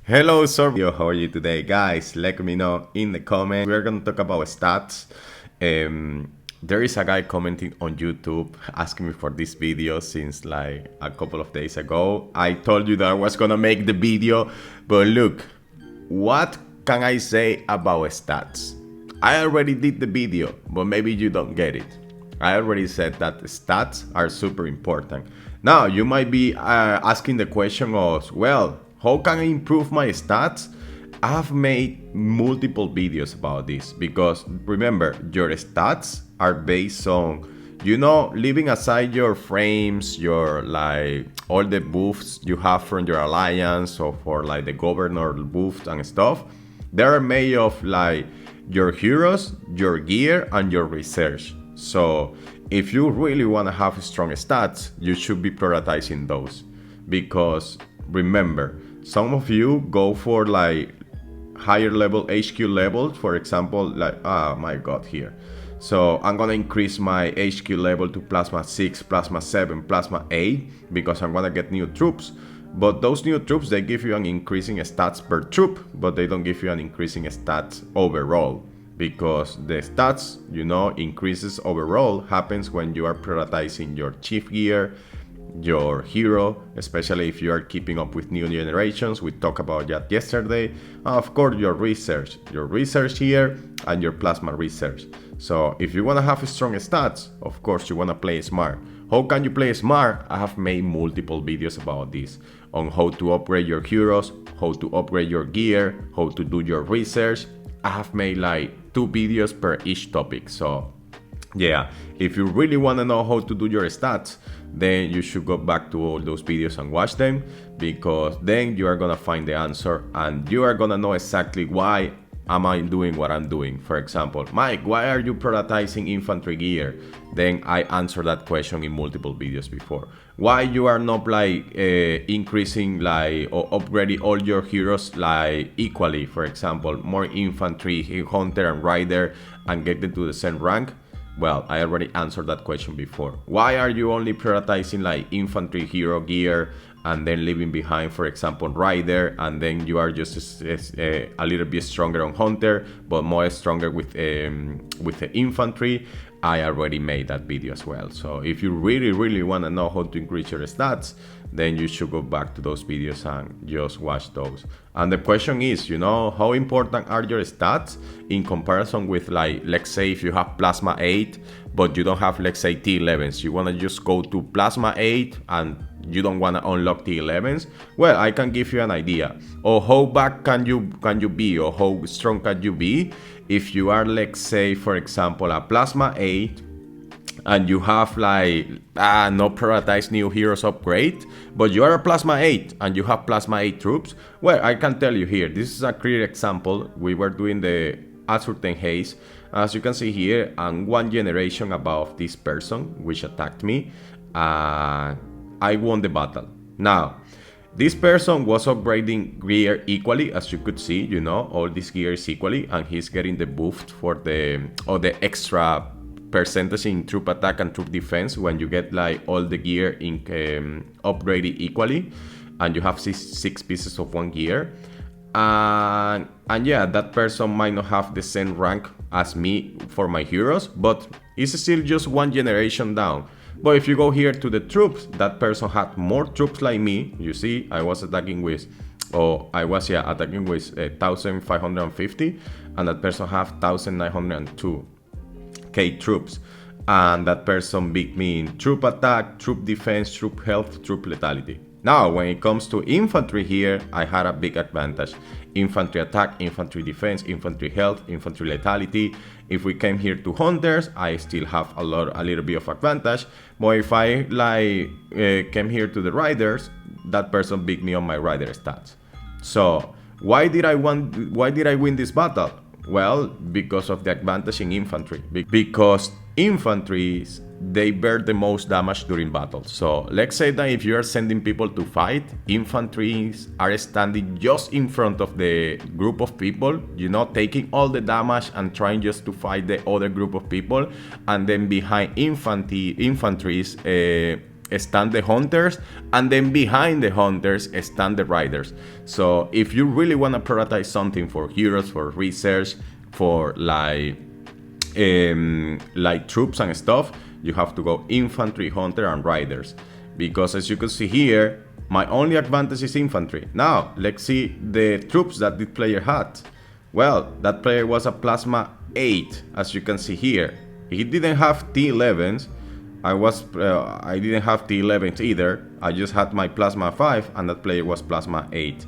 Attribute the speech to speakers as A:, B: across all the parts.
A: Hello, Sorbio. How are you today, guys? Let me know in the comments. We're gonna talk about stats. There is a guy commenting on YouTube asking me for this video since like a couple of days ago. I told you that I was gonna make the video, but look, what can I say about stats? I already did the video, but maybe you don't get it. I already said that stats are super important. Now, you might be asking the question of, well, how can I improve my stats? I've made multiple videos about this because remember, your stats are based on, leaving aside your frames, your like all the buffs you have from your alliance or for like the governor buffs and stuff. They are made of like your heroes, your gear, and your research. So if you really want to have strong stats, you should be prioritizing those. Because remember, some of you go for like higher level HQ levels, for example, like, oh my god, here. So I'm gonna increase my HQ level to Plasma 6, Plasma 7, Plasma 8, because I'm gonna get new troops. But those new troops, they give you an increasing stats per troop, but they don't give you an increasing stats overall. Because the stats, increases overall happens when you are prioritizing your chief gear, your hero, especially if you are keeping up with new generations. We talked about that yesterday. Of course, your research here, and your plasma research. So if you want to have strong stats, of course you want to play smart. How can you play smart? I have made multiple videos about this, on how to upgrade your heroes, how to upgrade your gear, how to do your research. I have made like 2 videos per each topic. So yeah, if you really want to know how to do your stats, then you should go back to all those videos and watch them, because then you are gonna find the answer and you are gonna know exactly why am I doing what I'm doing. For example, Mike, why are you prioritizing infantry gear? Then I answered that question in multiple videos before. Why you are not like increasing like or upgrading all your heroes like equally? For example, more infantry, hunter and rider, and get them to the same rank. Well, I already answered that question before. Why are you only prioritizing like infantry hero gear and then leaving behind, for example, rider, and then you are just a little bit stronger on hunter, but more stronger with the infantry? I already made that video as well. So if you really want to know how to increase your stats, then you should go back to those videos and just watch those. And the question is, how important are your stats in comparison with, like, let's say if you have Plasma 8, but you don't have, let's say, T11s. You want to just go to Plasma 8 and you don't want to unlock T11s. Well, I can give you an idea. Or how bad can you be, or how strong can you be if you are, let's say, for example, a Plasma 8 and you have like no prioritized new heroes upgrade, but you are a Plasma 8 and you have Plasma 8 troops. Well, I can tell you here, this is a clear example. We were doing the Azurten Haze, as you can see here, and 1 generation above this person which attacked me. I won the battle. Now, this person was upgrading gear equally, as you could see, all this gear is equally, and he's getting the boost for the extra percentage in troop attack and troop defense when you get like all the gear in upgraded equally, and you have 6 pieces of 1 gear. And yeah, that person might not have the same rank as me for my heroes, but it's still just 1 generation down. But if you go here to the troops, that person had more troops like me. You see, I was attacking with, attacking with 1,550, and that person have 1,902 troops, and that person beat me in troop attack, troop defense, troop health, troop lethality. Now, when it comes to infantry here, I had a big advantage. Infantry attack, infantry defense, infantry health, infantry lethality. If we came here to hunters, I still have a little bit of advantage. But if I came here to the riders, that person beat me on my rider stats. So why did I win this battle? Well, because of the advantage in infantry. Because infantry, they bear the most damage during battles. So let's say that if you are sending people to fight, infantry are standing just in front of the group of people, taking all the damage and trying just to fight the other group of people. And then behind infantry stand the hunters, and then behind the hunters stand the riders. So if you really want to prioritize something for heroes, for research, for like troops and stuff, you have to go infantry, hunter, and riders. Because as you can see here, my only advantage is infantry. Now, let's see the troops that this player had. Well, that player was a Plasma 8, as you can see here. He didn't have T11s. I didn't have T11s either. I just had my Plasma 5, and that player was Plasma 8.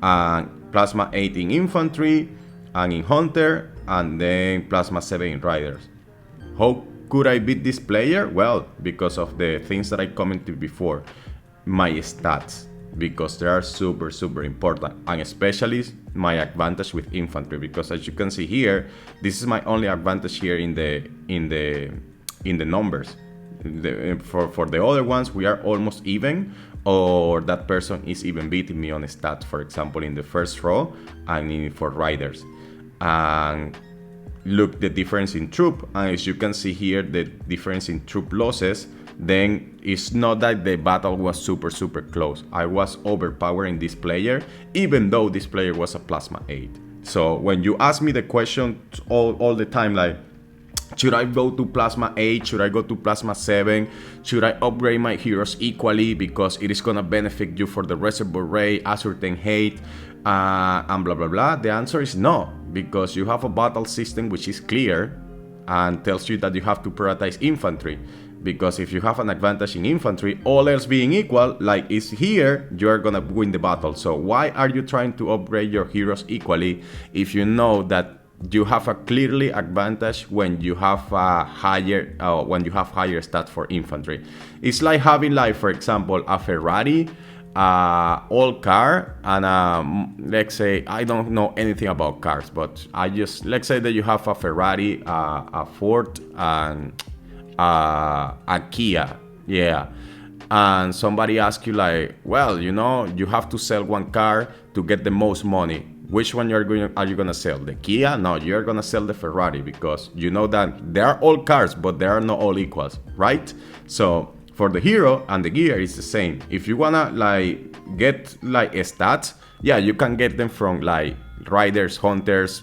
A: And Plasma 8 in infantry, and in hunter, and then Plasma 7 in riders. How could I beat this player? Well, because of the things that I commented before. My stats, because they are super important, and especially my advantage with infantry, because as you can see here, this is my only advantage here in the numbers. For the other ones, we are almost even, or that person is even beating me on stats, for example in the first row and for riders. And look the difference in troop, and as you can see here, the difference in troop losses. Then it's not that the battle was super close. I was overpowering this player, even though this player was a Plasma 8. So when you ask me the question all the time, like, should I go to Plasma 8? Should I go to Plasma 7? Should I upgrade my heroes equally because it is gonna benefit you for the Reservoir Ray, Ascertain Hate, and blah blah blah? The answer is no, because you have a battle system which is clear and tells you that you have to prioritize infantry. Because if you have an advantage in infantry, all else being equal, like is here, you are gonna win the battle. So why are you trying to upgrade your heroes equally if you know that you have a clearly advantage when you have a higher stats for infantry? It's like having, like, for example, a Ferrari, old car, and let's say, I don't know anything about cars, but let's say that you have a Ferrari, a Ford, and a Kia, yeah, and somebody asks you, like, well, you know, you have to sell one car to get the most money. Which one are you gonna sell? The Kia? No, you're gonna sell the Ferrari, because you know that they are all cars, but they are not all equals, right? So for the hero and the gear, it's the same. If you wanna like get like stats, yeah, you can get them from like riders, hunters,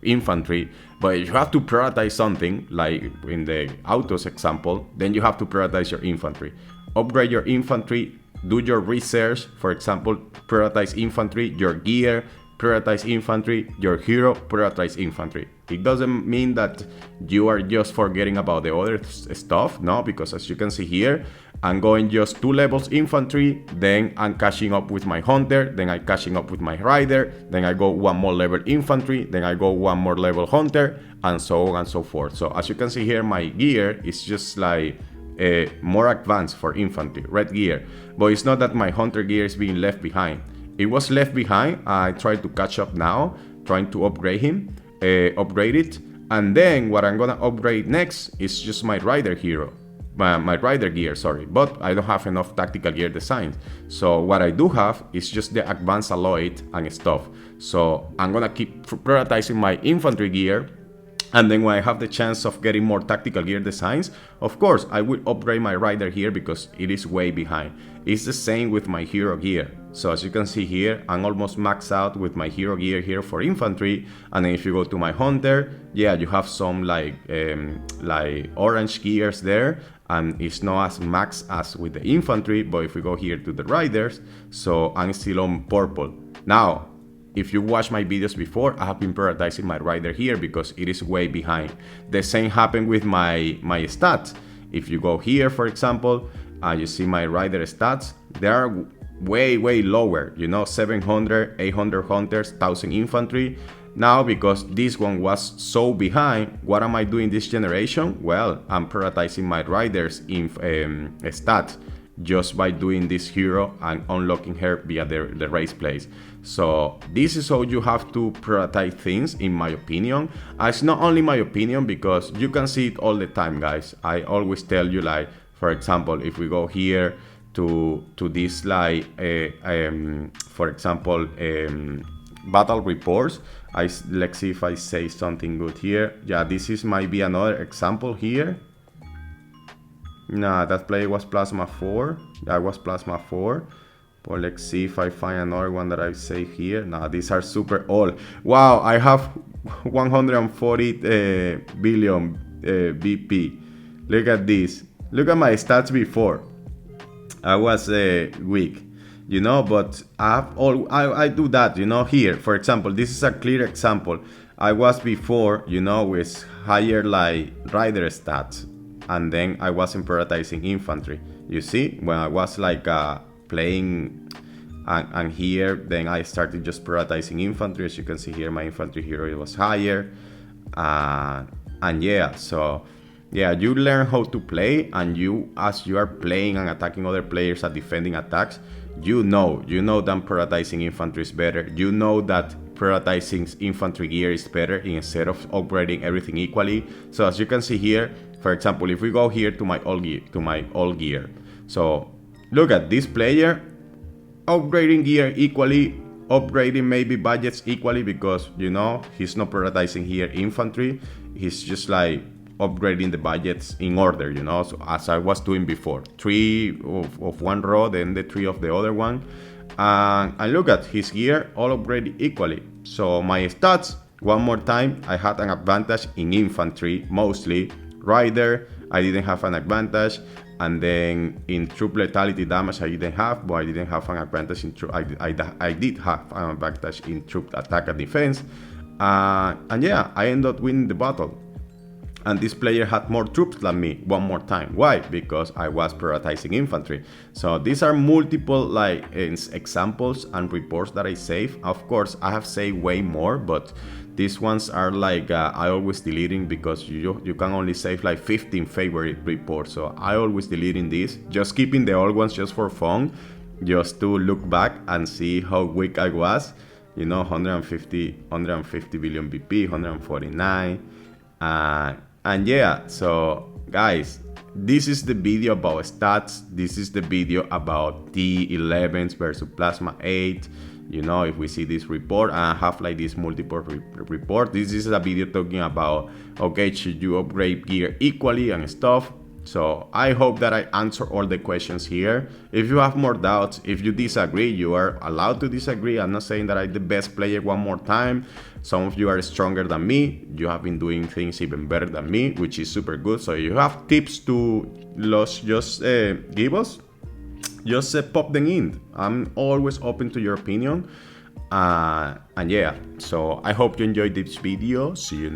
A: infantry. But if you have to prioritize something, like in the autos example, then you have to prioritize your infantry. Upgrade your infantry, do your research, for example, prioritize infantry, your gear, prioritize infantry, your hero, prioritize infantry. It doesn't mean that you are just forgetting about the other stuff, no, because as you can see here, I'm going just 2 levels infantry, then I'm catching up with my hunter, then I'm catching up with my rider, then I go 1 more level infantry, then I go 1 more level hunter, and so on and so forth. So as you can see here, my gear is just like more advanced for infantry, red gear. But it's not that my hunter gear is being left behind. It was left behind. I tried to catch up now, trying to upgrade it. And then what I'm gonna upgrade next is just my rider hero. My rider gear, sorry, but I don't have enough tactical gear designs. So what I do have is just the advanced alloy and stuff. So I'm gonna keep prioritizing my infantry gear, and then when I have the chance of getting more tactical gear designs, of course I will upgrade my rider here because it is way behind. It's the same with my hero gear. So as you can see here, I'm almost maxed out with my hero gear here for infantry. And then if you go to my hunter, yeah, you have some like orange gears there, and it's not as max as with the infantry. But if we go here to the riders, so I'm still on purple. Now, if you watch my videos before, I have been prioritizing my rider here because it is way behind. The same happened with my stats. If you go here, for example, you see my rider stats, they are way lower, you know, 700, 800 hunters, 1000 infantry. Now, because this one was so behind, what am I doing this generation? Well, I'm prioritizing my riders in stats just by doing this hero and unlocking her via the race place. So this is how you have to prioritize things, in my opinion. It's not only my opinion, because you can see it all the time, guys. I always tell you, like, for example, if we go here to this, like, for example, battle reports, let's see if I say something good here. Yeah, this is might be another example here. Nah, that player was Plasma 4. That was Plasma 4. But let's see if I find another one that I save here. Nah, these are super old. Wow, I have 140 billion BP. Look at this. Look at my stats before. I was weak, but I do that, here. For example, this is a clear example. I was before, with higher like rider stats, and then I wasn't prioritizing infantry. You see, when I was like playing and here, then I started just prioritizing infantry. As you can see here, my infantry hero was higher, and yeah, so yeah, you learn how to play, and as you are playing and attacking other players at defending attacks, you know that prioritizing infantry is better. You know that prioritizing infantry gear is better instead of upgrading everything equally. So as you can see here, for example, if we go here to my old gear, so look at this player upgrading gear equally, upgrading maybe budgets equally, because he's not prioritizing here infantry. He's just like upgrading the budgets in order, so as I was doing before, 3 of one row, then the 3 of the other one, and look at his gear all upgraded equally. So my stats, one more time, I had an advantage in infantry mostly. Rider, I didn't have an advantage, and then in troop lethality damage I didn't have, but I didn't have an advantage in troop. I did have an advantage in troop attack and defense, and yeah, I ended up winning the battle. And this player had more troops than me one more time. Why? Because I was prioritizing infantry. So these are multiple like examples and reports that I save. Of course, I have saved way more, but these ones are like I always deleting, because you can only save like 15 favorite reports. So I always deleting these, just keeping the old ones just for fun, just to look back and see how weak I was. 150 billion BP, 149. And yeah, so guys, this is the video about stats. This is the video about T11s versus Plasma 8. If we see this report, and I have like this multiple report, this is a video talking about, okay, should you upgrade gear equally and stuff. So I hope that I answer all the questions here. If you have more doubts, if you disagree, you are allowed to disagree. I'm not saying that I'm the best player one more time. Some of you are stronger than me. You have been doing things even better than me, which is super good. So if you have tips to just give us, just pop them in. I'm always open to your opinion. And yeah, so I hope you enjoyed this video. See you next